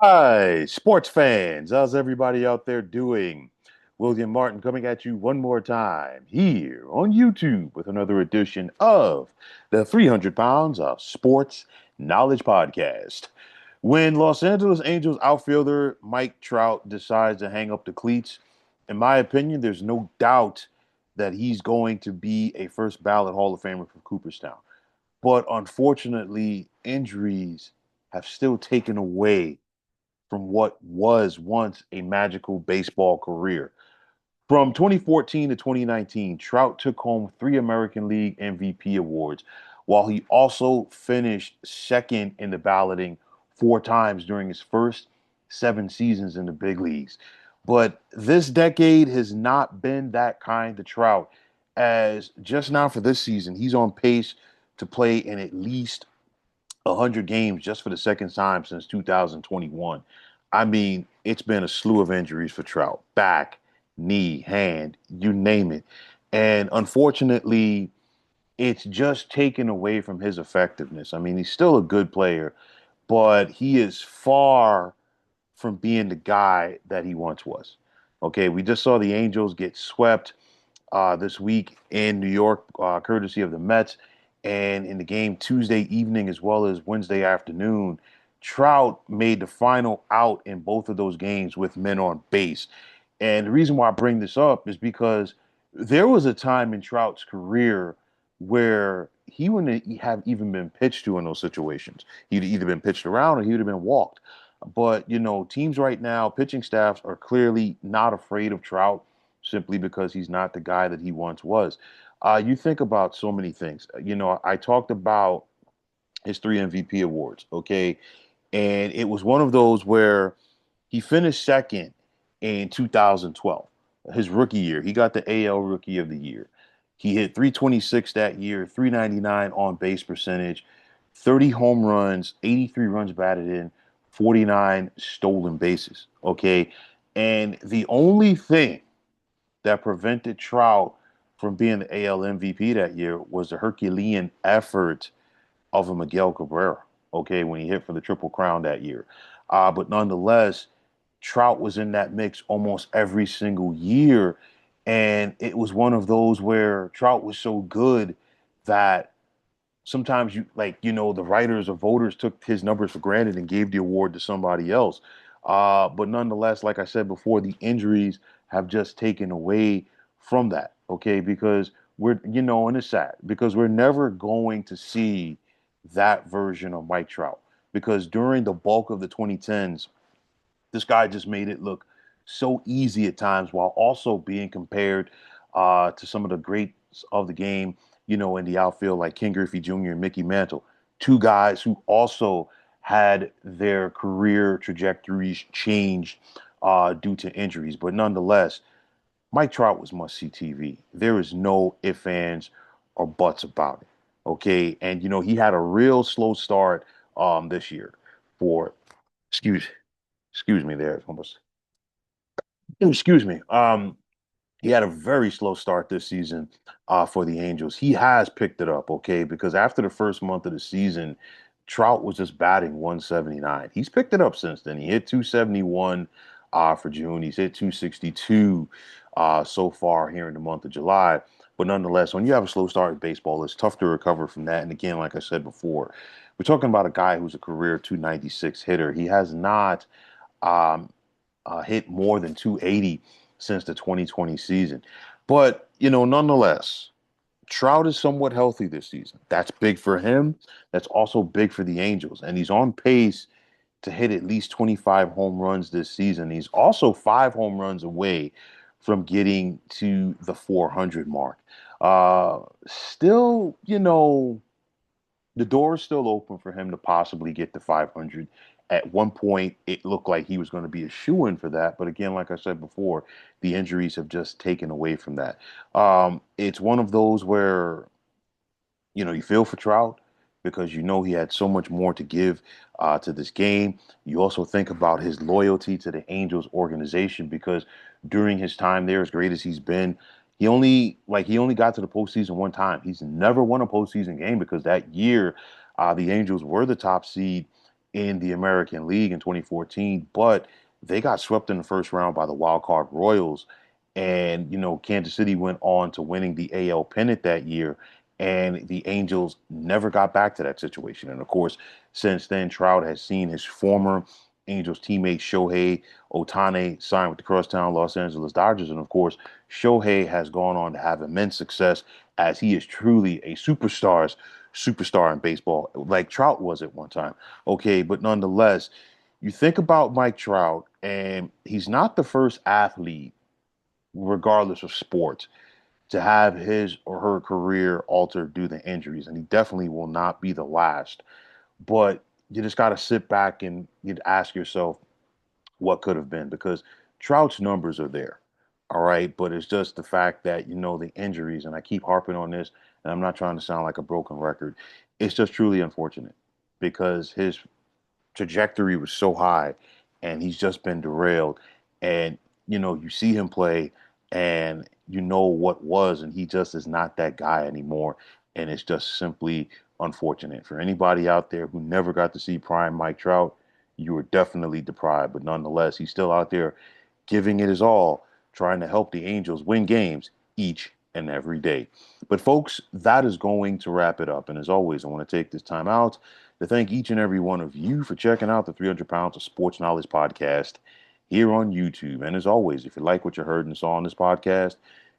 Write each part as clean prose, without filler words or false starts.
Hi, sports fans. How's everybody out there doing? William Martin coming at you one more time here on YouTube with another edition of the 300 Pounds of Sports Knowledge Podcast. When Los Angeles Angels outfielder Mike Trout decides to hang up the cleats, in my opinion, there's no doubt that he's going to be a first ballot Hall of Famer for Cooperstown. But unfortunately, injuries have still taken away from what was once a magical baseball career. From 2014 to 2019, Trout took home three American League MVP awards, while he also finished second in the balloting four times during his first seven seasons in the big leagues. But this decade has not been that kind to Trout, as just now for this season, he's on pace to play in at least 100 games just for the second time since 2021. I mean, it's been a slew of injuries for Trout back, knee, hand, you name it. And unfortunately, it's just taken away from his effectiveness. I mean, he's still a good player, but he is far from being the guy that he once was. Okay, we just saw the Angels get swept this week in New York, courtesy of the Mets. And in the game Tuesday evening as well as Wednesday afternoon, Trout made the final out in both of those games with men on base. And the reason why I bring this up is because there was a time in Trout's career where he wouldn't have even been pitched to in those situations. He'd either been pitched around or he would have been walked. But, teams right now, pitching staffs are clearly not afraid of Trout simply because he's not the guy that he once was. You think about so many things. I talked about his three MVP awards, okay? And it was one of those where he finished second in 2012, his rookie year. He got the AL Rookie of the Year. He hit 326 that year, 399 on base percentage, 30 home runs, 83 runs batted in, 49 stolen bases. Okay. And the only thing that prevented Trout from being the AL MVP that year was the Herculean effort of a Miguel Cabrera, okay, when he hit for the Triple Crown that year. But nonetheless, Trout was in that mix almost every single year. And it was one of those where Trout was so good that sometimes the writers or voters took his numbers for granted and gave the award to somebody else. But nonetheless, like I said before, the injuries have just taken away from that. Okay, because and it's sad because we're never going to see that version of Mike Trout because during the bulk of the 2010s, this guy just made it look so easy at times while also being compared to some of the greats of the game, in the outfield like Ken Griffey Jr. and Mickey Mantle, two guys who also had their career trajectories changed due to injuries. But nonetheless, Mike Trout was must see TV. There is no ifs, ands, or buts about it. Okay. And, he had a real slow start this year for, excuse, excuse me there. Almost excuse me. He had a very slow start this season for the Angels. He has picked it up, okay, because after the first month of the season, Trout was just batting 179. He's picked it up since then. He hit 271 for June. He's hit 262 so far here in the month of July. But nonetheless, when you have a slow start in baseball, it's tough to recover from that. And again, like I said before, we're talking about a guy who's a career 296 hitter. He has not um, hit more than 280 since the 2020 season. But, nonetheless, Trout is somewhat healthy this season. That's big for him. That's also big for the Angels. And he's on pace to hit at least 25 home runs this season. He's also five home runs away from getting to the 400 mark. Still, the door is still open for him to possibly get to 500. At one point, it looked like he was going to be a shoo-in for that. But again, like I said before, the injuries have just taken away from that. It's one of those where, you feel for Trout because he had so much more to give to this game. You also think about his loyalty to the Angels organization because during his time there, as great as he's been, he only got to the postseason one time. He's never won a postseason game because that year the Angels were the top seed in the American League in 2014, but they got swept in the first round by the wild card Royals. And, Kansas City went on to winning the AL pennant that year. And the Angels never got back to that situation. And of course, since then, Trout has seen his former Angels teammate Shohei Ohtani sign with the crosstown Los Angeles Dodgers. And of course, Shohei has gone on to have immense success as he is truly a superstar in baseball, like Trout was at one time. Okay, but nonetheless, you think about Mike Trout, and he's not the first athlete, regardless of sport, to have his or her career altered due to injuries, and he definitely will not be the last. But you just got to sit back and you'd ask yourself what could have been, because Trout's numbers are there. All right. But it's just the fact that, the injuries, and I keep harping on this, and I'm not trying to sound like a broken record. It's just truly unfortunate because his trajectory was so high and he's just been derailed. And, you see him play and you know what was, and he just is not that guy anymore. And it's just simply unfortunate for anybody out there who never got to see prime Mike Trout. You were definitely deprived, but nonetheless, he's still out there giving it his all, trying to help the Angels win games each and every day. But folks, that is going to wrap it up. And as always, I want to take this time out to thank each and every one of you for checking out the 300 Pounds of Sports Knowledge podcast here on YouTube. And as always, if you like what you heard and saw on this podcast,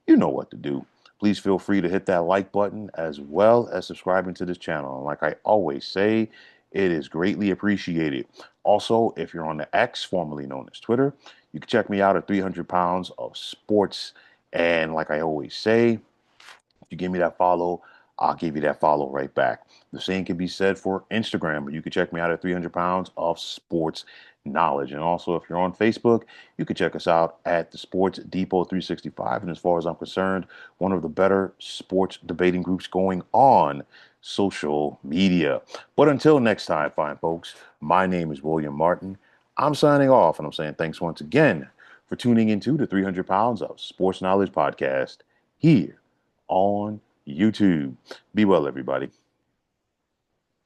you know what to do. Please feel free to hit that like button as well as subscribing to this channel. And like I always say, it is greatly appreciated. Also, if you're on the X, formerly known as Twitter, you can check me out at 300 Pounds of Sports. And like I always say, if you give me that follow, I'll give you that follow right back. The same can be said for Instagram, but you can check me out at 300 Pounds of Sports Knowledge. And also, if you're on Facebook, you can check us out at the Sports Depot 365. And as far as I'm concerned, one of the better sports debating groups going on social media. But until next time, fine folks, my name is William Martin. I'm signing off, and I'm saying thanks once again for tuning into the 300 Pounds of Sports Knowledge podcast here on YouTube. Be well, everybody.